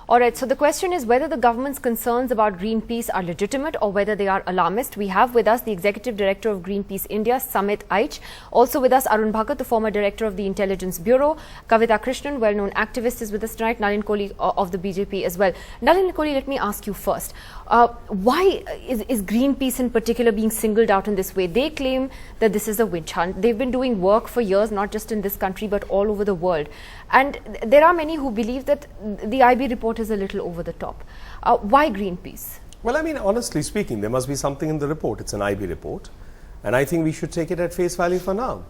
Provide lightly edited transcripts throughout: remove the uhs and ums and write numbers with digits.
All right, so the question is whether the government's concerns about Greenpeace are legitimate or whether they are alarmist. We have with us the Executive Director of Greenpeace India, Samit Aich. Also with us, Arun Bhagat, the former Director of the Intelligence Bureau. Kavita Krishnan, well-known activist, is with us tonight. Nalin Kohli of the BJP as well. Nalin Kohli, let me ask you first. Why is Greenpeace in particular being singled out in this way? They claim that this is a witch hunt. They've been doing work for years, not just in this country, but all over the world. And there are many who believe that the IB report is a little over the top. Why Greenpeace? Well, I mean, honestly speaking, there must be something in the report. It's an IB report. And I think we should take it at face value for now.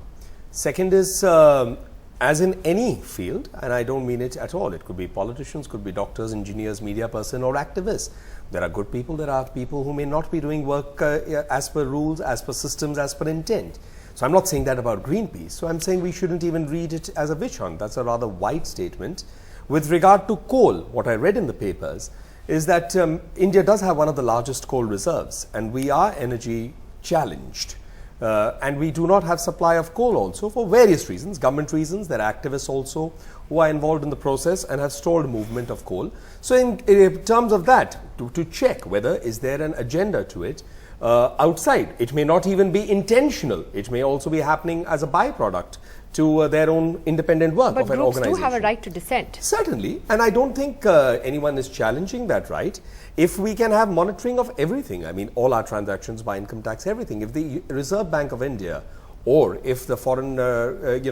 Second is, as in any field, and I don't mean it at all, it could be politicians, could be doctors, engineers, media person or activists. There are good people, there are people who may not be doing work as per rules, as per systems, as per intent. So I'm not saying that about Greenpeace. So I'm saying we shouldn't even read it as a witch hunt. That's a rather wide statement. With regard to coal, what I read in the papers is that India does have one of the largest coal reserves and we are energy challenged. And we do not have supply of coal also for various reasons, government reasons. There are activists also who are involved in the process and have stalled movement of coal. So in terms of that, to check whether is there an agenda to it, outside. It may not even be intentional. It may also be happening as a byproduct to their own independent work of an organization. But groups do have a right to dissent. Certainly, and I don't think anyone is challenging that right. If we can have monitoring of everything, I mean all our transactions by income tax, everything. If the Reserve Bank of India or if the Foreign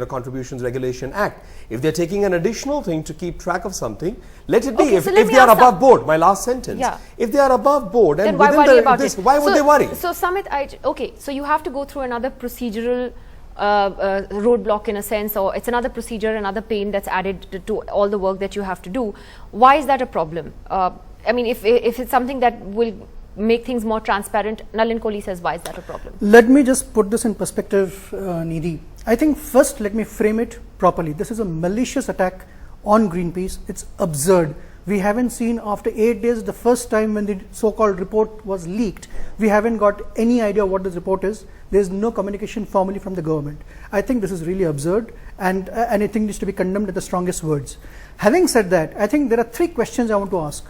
Contributions Regulation Act, if they're taking an additional thing to keep track of something, let it be. Okay, if so they are above board, my last sentence. Yeah. If they are above board and why within worry about it? why would they worry? So Samit, okay, so you have to go through another procedural roadblock in a sense, or it's another procedure, another pain that's added to all the work that you have to do. Why is that a problem? I mean, if it's something that will make things more transparent, Nalin Kohli says, why is that a problem? Let me just put this in perspective, Nidhi. I think first let me frame it properly. This is a malicious attack on Greenpeace. It's absurd. We haven't seen after 8 days, the first time when the so-called report was leaked, we haven't got any idea what this report is. There's no communication formally from the government. I think this is really absurd and I think needs to be condemned in the strongest words. Having said that, I think there are 3 questions I want to ask.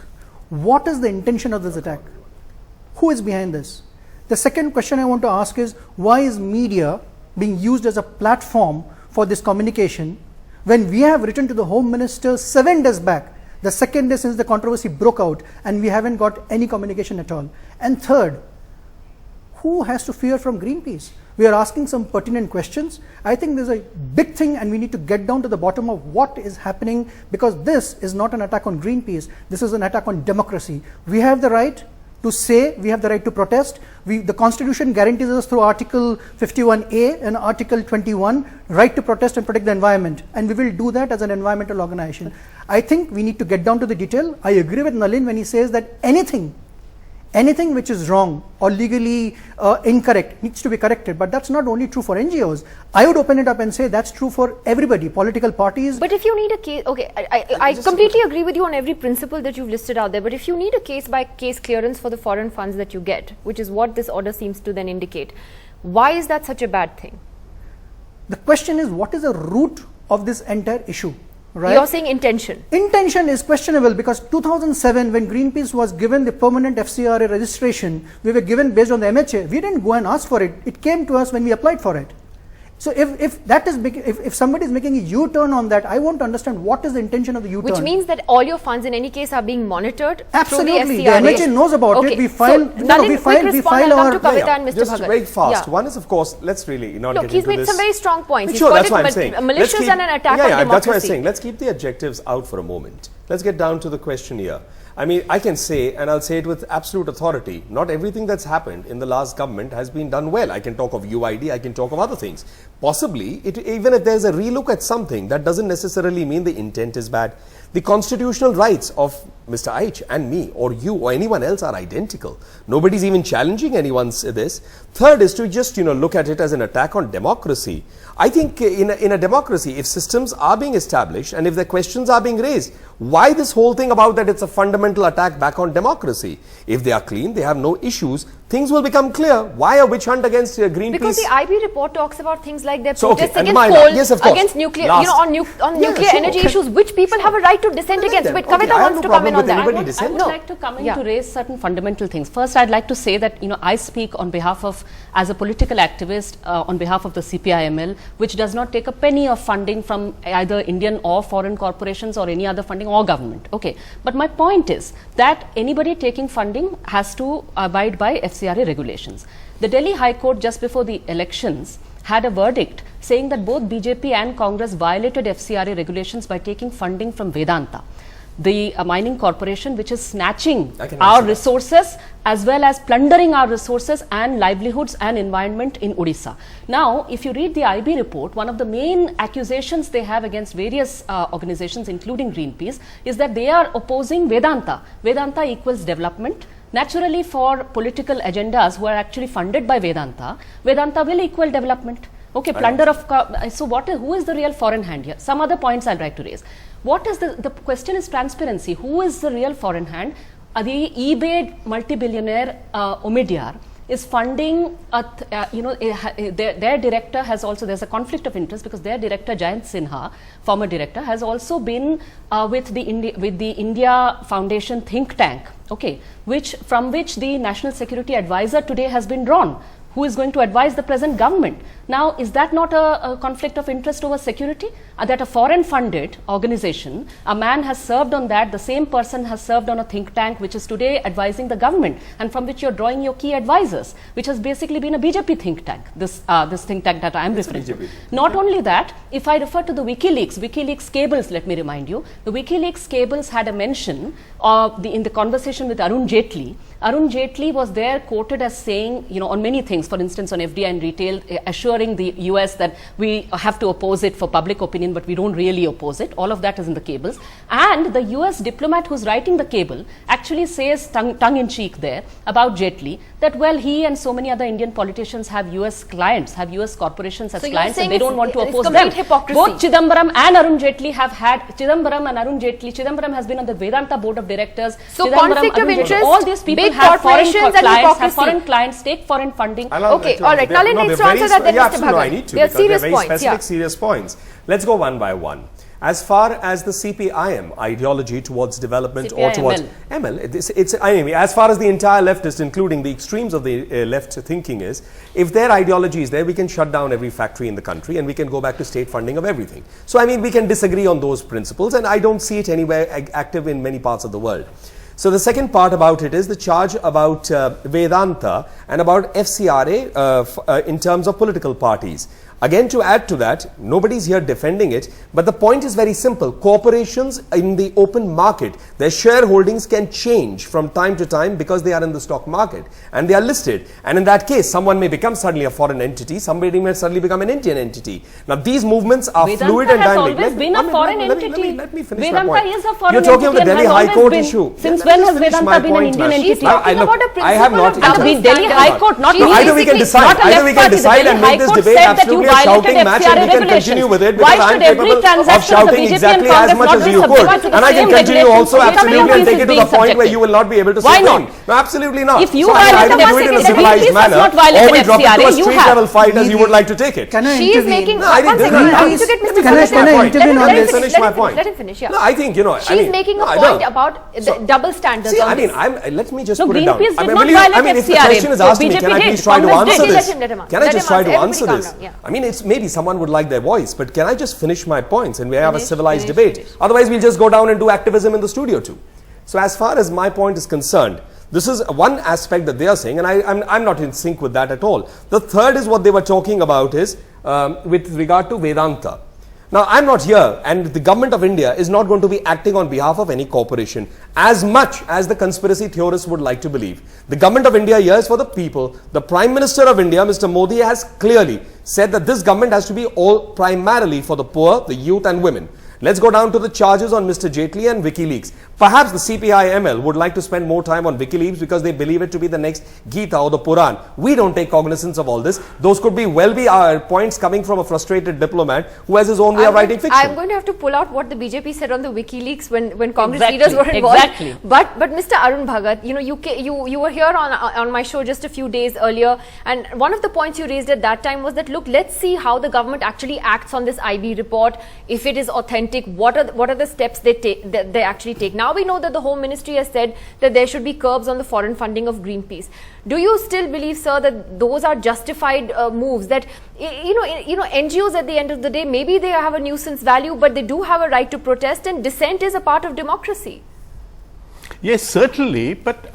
What is the intention of this attack? Who is behind this? The second question I want to ask is, why is media being used as a platform for this communication when we have written to the Home Minister 7 days back, the second day since the controversy broke out, and we haven't got any communication at all? And third, who has to fear from Greenpeace? We are asking some pertinent questions. I think there's a big thing and we need to get down to the bottom of what is happening, because this is not an attack on Greenpeace. This is an attack on democracy. We have the right to say, we have the right to protest. The Constitution guarantees us through Article 51A and Article 21 right to protest and protect the environment, and we will do that as an environmental organization. I think we need to get down to the detail. I agree with Nalin when he says that anything which is wrong or legally incorrect needs to be corrected, but that's not only true for NGOs. I would open it up and say that's true for everybody, political parties. But if you need a case, okay, I completely agree with you on every principle that you've listed out there, but if you need a case-by-case clearance for the foreign funds that you get, which is what this order seems to then indicate, why is that such a bad thing? The question is, what is the root of this entire issue? Right? You're saying intention. Intention is questionable because 2007, when Greenpeace was given the permanent FCRA registration, we were given based on the MHA. We didn't go and ask for it. It came to us when we applied for it. So if somebody is making a U-turn on that, I want to understand what is the intention of the U-turn. Which means that all your funds in any case are being monitored. Absolutely. Through the FCRA. The MHA knows about it. We file, we file our... Just very fast. One is, of course, let's really not get into this. He's made some very strong points. Sure, that's what I'm saying. Malicious and an attack on democracy. That's what I'm saying. Let's keep the adjectives out for a moment. Let's get down to the question here. I mean, I can say, and I'll say it with absolute authority, not everything that's happened in the last government has been done well. I can talk of UID, I can talk of other things. Possibly, even if there's a relook at something, that doesn't necessarily mean the intent is bad. The constitutional rights of Mr. Aich and me or you or anyone else are identical. Nobody's even challenging anyone's this. Third is to just, look at it as an attack on democracy. I think in a democracy, if systems are being established and if the questions are being raised, why this whole thing about that it's a fundamental attack back on democracy? If they are clean, they have no issues, things will become clear. Why a witch hunt against Greenpeace? Because the IB report talks about things like their protests against coal, against nuclear, on nuclear energy issues, which people have a right to dissent against. Wait, Kavita wants to come in. opinion on that. anybody I would dissent? like to come in to raise certain fundamental things. First, I'd like to say that I speak on behalf of, as a political activist, on behalf of the CPIML, which does not take a penny of funding from either Indian or foreign corporations or any other funding or government. Okay, but my point is that anybody taking funding has to abide by FCRA regulations. The Delhi High Court just before the elections had a verdict saying that both BJP and Congress violated FCRA regulations by taking funding from Vedanta, the mining corporation which is snatching our resources as well as plundering our resources and livelihoods and environment in Odisha. Now, if you read the IB report, one of the main accusations they have against various organizations, including Greenpeace, is that they are opposing Vedanta. Vedanta equals development. Naturally, for political agendas who are actually funded by Vedanta, Vedanta will equal development. Okay, plunder of, so who is the real foreign hand here? Some other points I'd like to raise. What is the question is transparency. Who is the real foreign hand? The eBay multi-billionaire Omidyar is funding, their director has also, there's a conflict of interest because their director Jayant Sinha, former director, has also been with the India Foundation think tank, okay, from which the National Security Advisor today has been drawn, who is going to advise the present government. Now, is that not a conflict of interest over security? That a foreign funded organization, a man has served on that, the same person has served on a think tank which is today advising the government and from which you're drawing your key advisors, which has basically been a BJP think tank, this think tank that I am referring to. Not only that, if I refer to the WikiLeaks cables, let me remind you, the WikiLeaks cables had a mention of in the conversation with Arun Jaitley. Arun Jaitley was there quoted as saying, on many things, for instance, on FDI and retail, assuring the US that we have to oppose it for public opinion, but we don't really oppose it. All of that is in the cables. And the US diplomat who's writing the cable actually says tongue in cheek there about Jaitley that, well, he and so many other Indian politicians have US clients, have US corporations as clients, and they don't want to oppose them. Hypocrisy. Both Chidambaram and Arun Jaitley have had, Chidambaram has been on the Vedanta board of directors. So conflict of interest, all these people big have foreign corporations and clients, hypocrisy. have foreign clients, take foreign funding. Okay, all right. Nalin needs to answer that then, Mr. Bhagat. I need to, They're because serious they're very points. specific, serious points. Let's go one by one. As far as the CPIM ideology towards development or towards ML, anyway, as far as the entire leftist, including the extremes of the left thinking is, if their ideology is there, we can shut down every factory in the country and we can go back to state funding of everything. So, I mean, we can disagree on those principles, and I don't see it anywhere active in many parts of the world. So the second part about it is the charge about Vedanta and about FCRA in terms of political parties. Again, to add to that, nobody's here defending it, but the point is very simple. Corporations in the open market, their shareholdings can change from time to time because they are in the stock market and they are listed. And in that case, someone may become suddenly a foreign entity, somebody may suddenly become an Indian entity. Now, these movements are fluid and dynamic. Vedanta has always been a foreign entity. Let me finish Vedanta my point. is a foreign You're talking of the Delhi High Court issue. Since when has Vedanta been an Indian entity? She's talking about a principle I have not. of Delhi High Court, not either we can decide, and make this debate absolutely a shouting match, and we can continue with it because I am capable of shouting exactly as much as you could, and I can continue also absolutely and take it to the point where you will not be able to say no. No, absolutely not. If you either we do it in a civilized manner, or we drop it to a street level fight as you would like to take it. She is making. Let me finish my point. Let him finish. Yeah. No, I think she's making a point about the double standards. See, I mean, let me just put it down. Greenpeace did not violate If the question is asked to me, can I please try to answer this? Can I just try to answer Everybody this? calm down, yeah. I mean, it's maybe someone would like their voice, but can I just finish my points and we have a civilized debate? Otherwise, we'll just go down and do activism in the studio too. So as far as my point is concerned, this is one aspect that they are saying, and I'm not in sync with that at all. The third is what they were talking about is with regard to Vedanta. Now, I'm not here, and the government of India is not going to be acting on behalf of any corporation as much as the conspiracy theorists would like to believe. The government of India here is for the people. The Prime Minister of India, Mr. Modi, has clearly said that this government has to be all primarily for the poor, the youth and women. Let's go down to the charges on Mr. Jaitley and WikiLeaks. Perhaps the CPIML would like to spend more time on WikiLeaks because they believe it to be the next Gita or the Quran. We don't take cognizance of all this. Those could be points coming from a frustrated diplomat who has his own way of writing fiction. I'm going to have to pull out what the BJP said on the WikiLeaks when Congress leaders were involved. Exactly. But Mr. Arun Bhagat, you were here on my show just a few days earlier, and one of the points you raised at that time was that, look, let's see how the government actually acts on this IB report, if it is authentic, authentic, what are the steps they take, that they actually take? Now we know that the Home Ministry has said that there should be curbs on the foreign funding of Greenpeace. Do you still believe, sir, that those are justified moves? That NGOs at the end of the day, maybe they have a nuisance value, but they do have a right to protest, and dissent is a part of democracy. Yes, certainly, but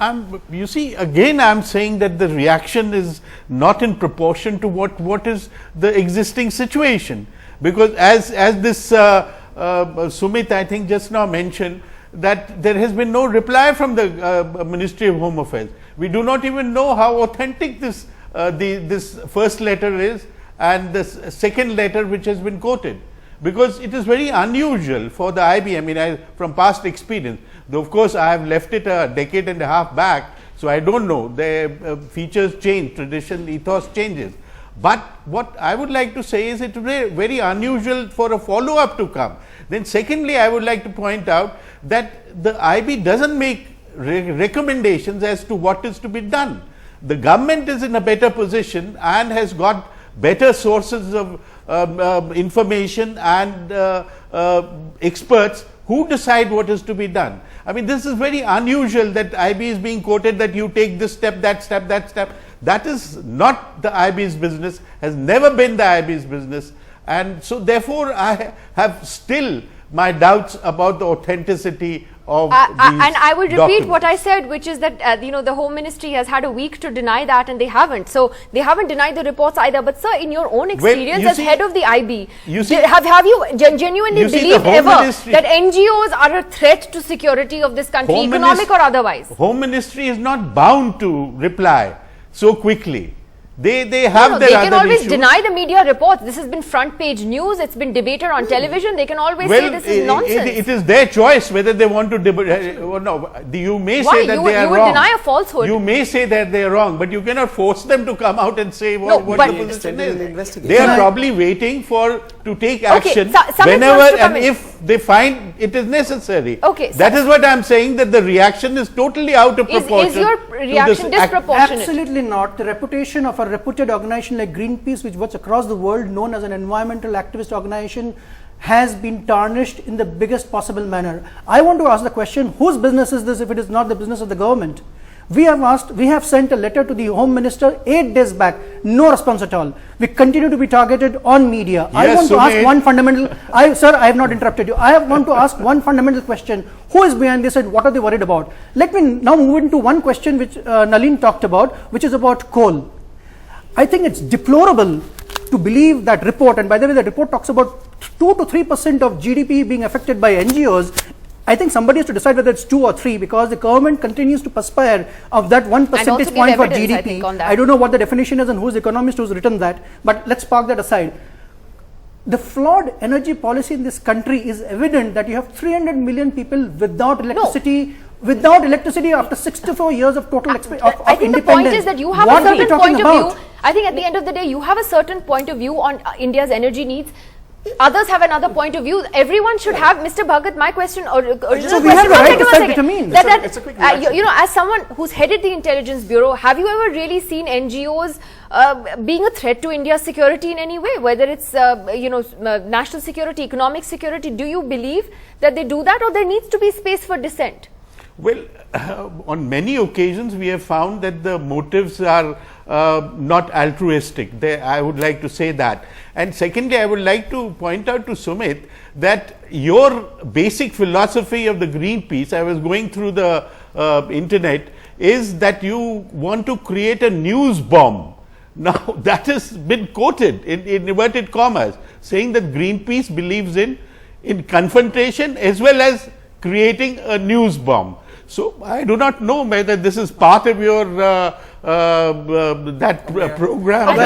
you see, again I'm saying that the reaction is not in proportion to what is the existing situation, because as this Sumit I think just now mentioned, that there has been no reply from the Ministry of Home Affairs. We do not even know how authentic this this first letter is and the second letter which has been quoted, because it is very unusual for the IB. I mean, from past experience, though of course I have left it a decade and a half back, so I don't know, the features change, tradition, ethos changes. But what I would like to say is it is very unusual for a follow up to come. Then secondly, I would like to point out that the IB doesn't make recommendations as to what is to be done. The government is in a better position and has got better sources of information and experts who decide what is to be done. I mean, this is very unusual that IB is being quoted that you take this step, that step, that step. That is not the IB's business, has never been the IB's business, and so therefore I have still my doubts about the authenticity of these and I will repeat documents. what I said, which is that the Home Ministry has had a week to deny that, and they haven't. So they haven't denied the reports either. But sir, in your own experience as head of the IB, have you genuinely believed ever that NGOs are a threat to security of this country, economic or otherwise? Home Ministry is not bound to reply so quickly. They have their they other can always issues. deny the media reports. This has been front page news. It's been debated on television. They can always say this is nonsense. It is their choice whether they want to debate. No, you may Why? say that they are you wrong. would deny a falsehood. You may say that they are wrong, but you cannot force them to come out and say what the position is. They are probably waiting to take action whenever and if they find it is necessary. Okay, that is what I am saying, that the reaction is totally out of proportion. Is your reaction disproportionate? Absolutely not. The reputation of a reputed organization like Greenpeace, which works across the world, known as an environmental activist organization, has been tarnished in the biggest possible manner. I want to ask the question, whose business is this if it is not the business of the government? We have sent a letter to the Home Minister 8 days back, no response at all. We continue to be targeted on media. Yes, I want to ask one fundamental, sir, I have not interrupted you. I want to ask one fundamental question. Who is behind this and what are they worried about? Let me now move into one question which Nalin talked about, which is about coal. I think it's deplorable to believe that report, and by the way, the report talks about 2 to 3% of GDP being affected by NGOs. I think somebody has to decide whether it's 2 or 3, because the government continues to perspire of that 1 percentage point for GDP. I don't know what the definition is and who's the economist who's written that, but let's park that aside. The flawed energy policy in this country is evident that you have 300 million people without electricity. Without electricity after 64 years of total independence. I think the point is that you have a certain point of view. I think at the end of the day, you have a certain point of view on India's energy needs. Others have another point of view. Everyone should have. Mr. Bhagat, my question, original question. As someone who's headed the Intelligence Bureau, have you ever really seen NGOs being a threat to India's security in any way? Whether it's national security, economic security, do you believe that they do that, or there needs to be space for dissent? Well, on many occasions we have found that the motives are not altruistic. I would like to say that. And secondly, I would like to point out to Sumit that your basic philosophy of the Greenpeace, I was going through the internet, is that you want to create a news bomb. Now, that has been quoted in inverted commas, saying that Greenpeace believes in confrontation as well as creating a news bomb. So, I do not know whether this is part of your program.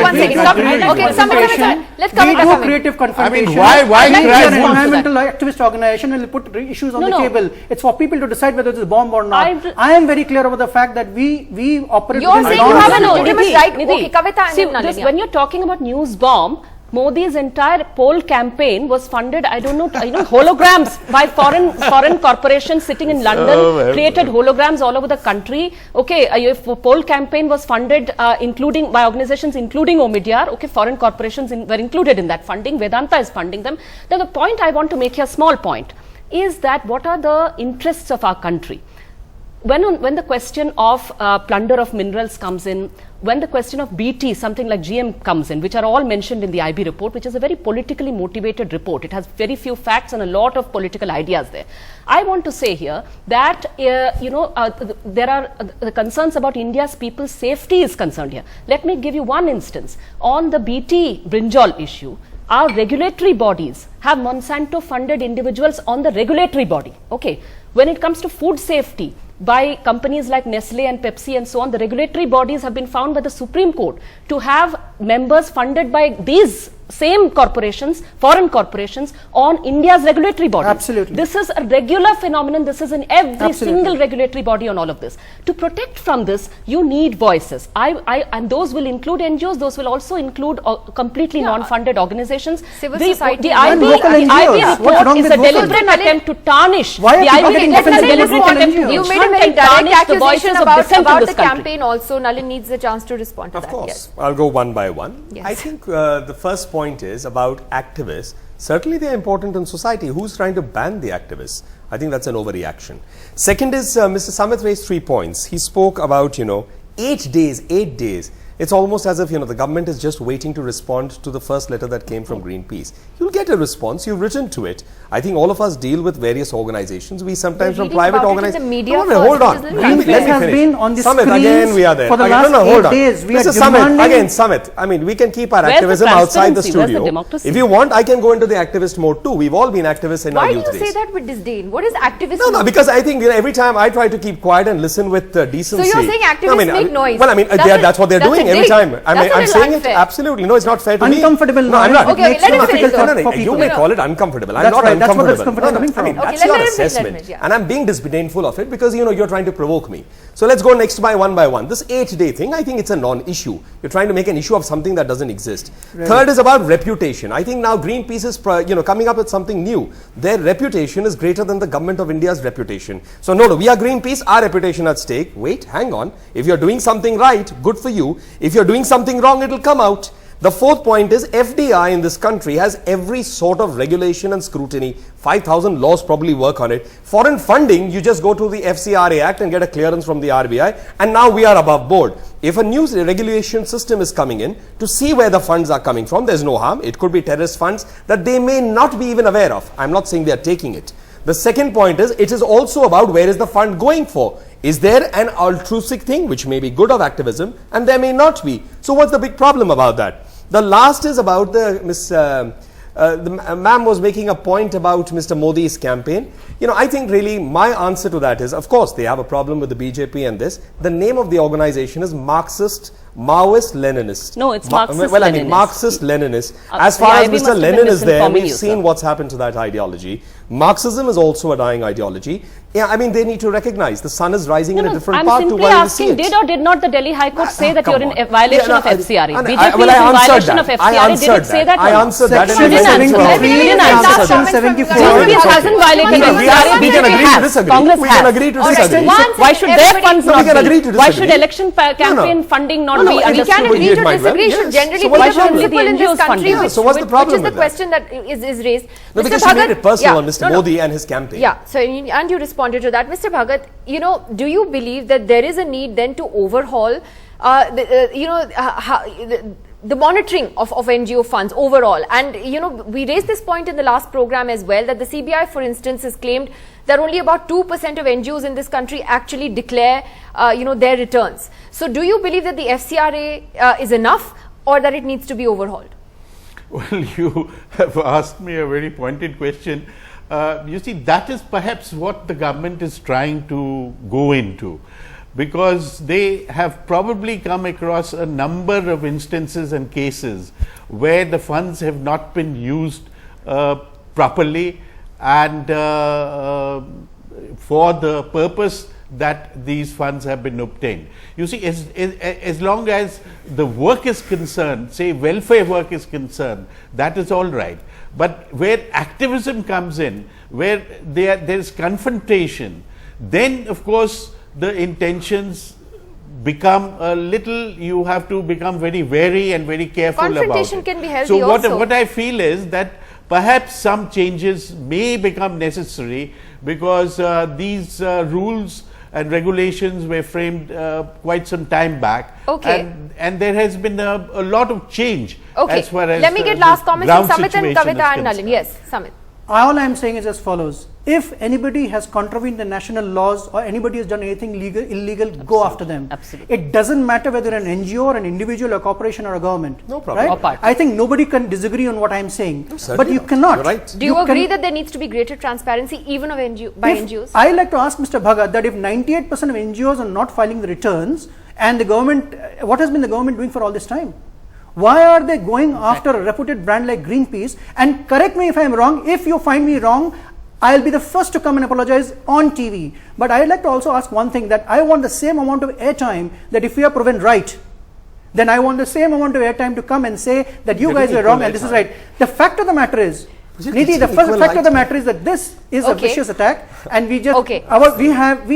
Let's come we do creative confrontation. I mean, why an environmental activist organization and put issues on the table? It's for people to decide whether it's a bomb or not. I am very clear about the fact that we operate. You're saying you have a legitimate right. Okay, Kavita, when you're talking about news bomb, Modi's entire poll campaign was funded, I don't know, holograms by foreign corporations sitting in London, created holograms all over the country. Okay, a poll campaign was funded including by organizations including Omidyar. Okay, foreign corporations were included in that funding. Vedanta is funding them. Now, the point I want to make here, small point, is that what are the interests of our country? When the question of plunder of minerals comes in, when the question of BT, something like GM comes in, which are all mentioned in the IB report, which is a very politically motivated report. It has very few facts and a lot of political ideas there. I want to say here that, there are the concerns about India's people's safety is concerned here. Let me give you one instance. On the BT brinjal issue, our regulatory bodies have Monsanto funded individuals on the regulatory body. Okay. When it comes to food safety, by companies like Nestle and Pepsi and so on, the regulatory bodies have been found by the Supreme Court to have members funded by these same corporations, foreign corporations, on India's regulatory bodies. Absolutely. This is a regular phenomenon. This is in every single regulatory body on all of this. To protect from this, you need voices. And those will include NGOs. Those will also include completely non-funded organizations. Civil society. The IB report is a deliberate attempt to tarnish. Why are people getting Let defensive? Nalin Local respond. NGOs. You made a very direct accusation about the campaign also. Nalin needs a chance to respond to that. Of course. Yes. I'll go one by one. Yes. I think the first point is about activists. Certainly they are important in society. Who's trying to ban the activists? I think that's an overreaction. Second is Mr. Samit raised 3 points. He spoke about, 8 days. It's almost as if, the government is just waiting to respond to the first letter that came from Greenpeace. You'll get a response. You've written to it. I think all of us deal with various organizations. We sometimes from private organizations. Hold on. Greenpeace has been on the Samit, screens again we are there. for the last hold 8 on. days. We are Mr. Samit, demanding... again, Samit. I mean, we can keep our Where's the activism outside the transparency? Where's the studio. democracy? If you want, I can go into the activist mode too. We've all been activists in our Why do youth you days. say that with disdain? What is activism? No, because I think every time I try to keep quiet and listen with decency. So you're saying activists make noise? Well, that's what they're doing every time. I'm saying it unfair. absolutely. No, it's not fair to me. Uncomfortable. No, I'm not. Okay, let him finish. For You people. may call it uncomfortable. I'm That's not right, that's where uncomfortable. discomfort is coming from. That's Okay, your let him finish, assessment. yeah. And I'm being disdainful of it because, you're trying to provoke me. So let's go next by one. This 8-day thing, I think it's a non-issue. You're trying to make an issue of something that doesn't exist. Right. Third is about reputation. I think now Greenpeace is, coming up with something new. Their reputation is greater than the government of India's reputation. So no, we are Greenpeace, our reputation at stake. Wait, hang on. If you're doing something right, good for you. If you're doing something wrong, it'll come out. The fourth point is FDI in this country has every sort of regulation and scrutiny. 5,000 laws probably work on it. Foreign funding, you just go to the FCRA Act and get a clearance from the RBI, and now we are above board. If a new regulation system is coming in to see where the funds are coming from, there's no harm. It could be terrorist funds that they may not be even aware of. I'm not saying they are taking it. The second point is, it is also about where is the fund going for. Is there an altruistic thing, which may be good of activism, and there may not be. So what's the big problem about that? The last is about the ma'am was making a point about Mr. Modi's campaign. I think really my answer to that is, of course, they have a problem with the BJP and this. The name of the organization is Marxist, Maoist, Leninist. No, it's Marxist, well, I mean, Leninist. Marxist, Leninist. As far as IB Mr. must have Lenin been is there, misinforming we've you, seen sir. what's happened to that ideology. Marxism is also a dying ideology. Yeah, I mean, they need to recognize the sun is rising in a different path to simply where we see asking, it. did or did not the Delhi High Court say that Come you're in on. violation Yeah, of FCRA? I BJP well, is I in answered violation that. of I FCRA. Did answered it say that? I answered that. Section in my 73, answer. You didn't answer. Section 74. Greenpeace hasn't violated No, we FCRA. can agree BJP to has. disagree. Congress We has. can agree to All right, disagree. once Why should their everybody- funds No, we not can be? agree to Why disagree. should election campaign funding not No, be we We can understood? agree to It might well, disagree. It should yes. generally So be what's the the problem with principle in that? this country, Yeah, which, so what's the problem which is the with that? question that is raised. No, Mr. because she made it personal on Yeah, Mr. Modi and his campaign. Yeah, so and you responded to that. Mr. Bhagat, do you believe that there is a need then to overhaul the monitoring of NGO funds overall? And we raised this point in the last program as well, that the CBI, for instance, has claimed that only about 2% of NGOs in this country actually declare their returns. So do you believe that the FCRA is enough, or that it needs to be overhauled? Well, you have asked me a very pointed question. You see, that is perhaps what the government is trying to go into, because they have probably come across a number of instances and cases where the funds have not been used properly and for the purpose that these funds have been obtained. You see, as long as the work is concerned, say welfare work is concerned, that is all right. But where activism comes in, where there is confrontation, then of course the intentions become a little, you have to become very wary and very careful about it. Confrontation can be healthy so also. what I feel is that perhaps some changes may become necessary, because these rules and regulations were framed quite some time back. Okay. And there has been a lot of change Okay. as far as Let me get the last comments from ground Samit and situation Kavita is and Nalin. concerned. Yes, Samit. All I am saying is as follows. If anybody has contravened the national laws or anybody has done anything illegal, go after them. Absolutely. It doesn't matter whether an NGO or an individual or corporation or a government. No problem. Right? Or party. I think nobody can disagree on what I am saying. certainly But you not. cannot. You're right. Do you agree can- that there needs to be greater transparency even of by NGOs? I like to ask Mr. Bhagat that if 98% of NGOs are not filing the returns, and the government, what has been the government doing for all this time? Why are they going after a reputed brand like Greenpeace? And correct me if I am wrong. If you find me wrong, I'll be the first to come and apologize on TV. But I'd like to also ask one thing, that I want the same amount of airtime that if we are proven right, then I want the same amount of airtime to come and say that you guys were wrong and this is right. The fact of the matter is, Nidhi, the first fact of the matter is that this is a Okay. vicious attack, and we just Okay. we have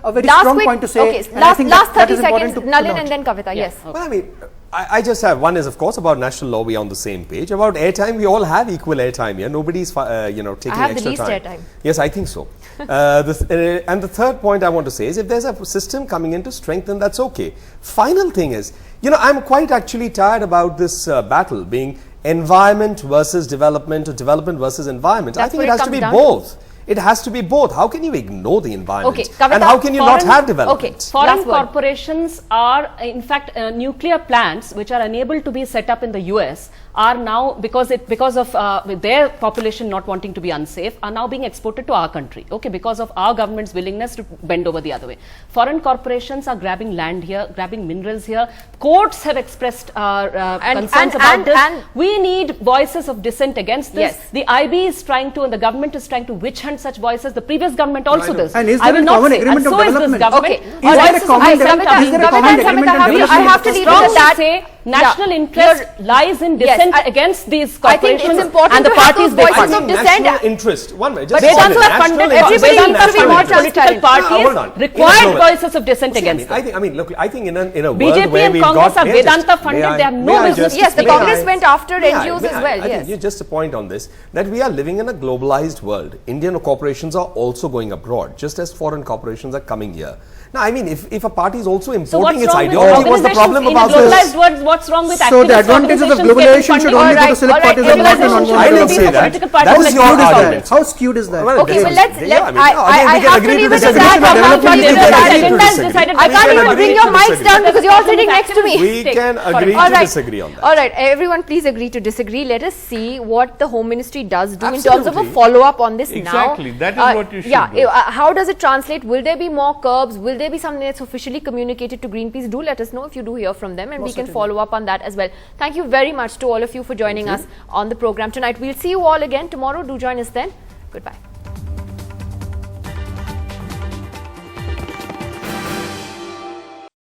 a very Last strong quick, point to say. okay, and I think last that 30 is important seconds, to Nalin note. and then Kavita. Yes. Well, I mean, I just have one is, of course, about national law. We are on the same page. About airtime, we all have equal airtime here. Nobody's taking I have the extra least time. airtime. Yes, I think so. And the third point I want to say is, if there's a system coming in to strengthen, that's okay. Final thing is, I'm quite actually tired about this battle being environment versus development or development versus environment. I That's think what it it has to comes be down both. It has to be both. How can you ignore the environment? Okay, Kavita, and how can you not foreign- have development? Okay. Foreign Last word. corporations are, in fact, nuclear plants which are unable to be set up in the US are now, because of with their population not wanting to be unsafe, are now being exported to our country. Okay, because of our government's willingness to bend over the other way. Foreign corporations are grabbing land here, grabbing minerals here. Courts have expressed concerns about this. and- We need voices of dissent against this. Yes. The IB is trying to, and the government is trying to witch hunt such voices. The previous government also does. And is I there will a not common say, agreement and of so is this development? government. Okay. Is there a Voices of common dissent agreement- are is there a being common raised. agreement on I development? have to leave it at Strongly that. say national Yeah. interest lies in Yes, dissent I- against these I think corporations it's important and the to have parties those they voices fund. of dissent. National interest. One minute. Just But a Vedanta second. have National funded interest everybody is needs to be national more interest. Political transparent. parties hold on. required In a- voices of dissent against them. I think in a world BJP where and we've Congress got, are Vedanta funded, they have no business. Yes, the may Congress I- went after may NGOs may as I- well, I yes. think just a point on this, that we are living in a globalized world. Indian corporations are also going abroad, just as foreign corporations are coming here. Now, I mean, if a party is also So importing what's its wrong with ideology, what's the problem organizations in about a globalized this? world? What's wrong with So the activist advantages of organizations globalization getting should funding? only go to Alright, select alright, parties of everyone not should- non I don't Be say for that. political parties That How is like your skewed is that? argument. How skewed is that? Well, Okay, this well, is- let's yeah, let I mean, I again, we can have to agree to leave it at disagree. that. We can How agree can to we leave it at that? disagree. Agenda has decided I we can't can even agree bring to your mics disagree. down because you're all sitting next to me. We can agree All to right. disagree on that. All right, everyone, please agree to disagree. Let us see what the Home Ministry does do in terms of a Absolutely. follow-up on this now. Exactly. That is what you should yeah, do. How does it translate? Will there be more curbs? Will there be something that's officially communicated to Greenpeace? Do let us know if you do hear from them, and we can follow up on that as well. Thank you very much to all of you for joining us on the program tonight. We'll see you all again tomorrow. Do join us then. Goodbye.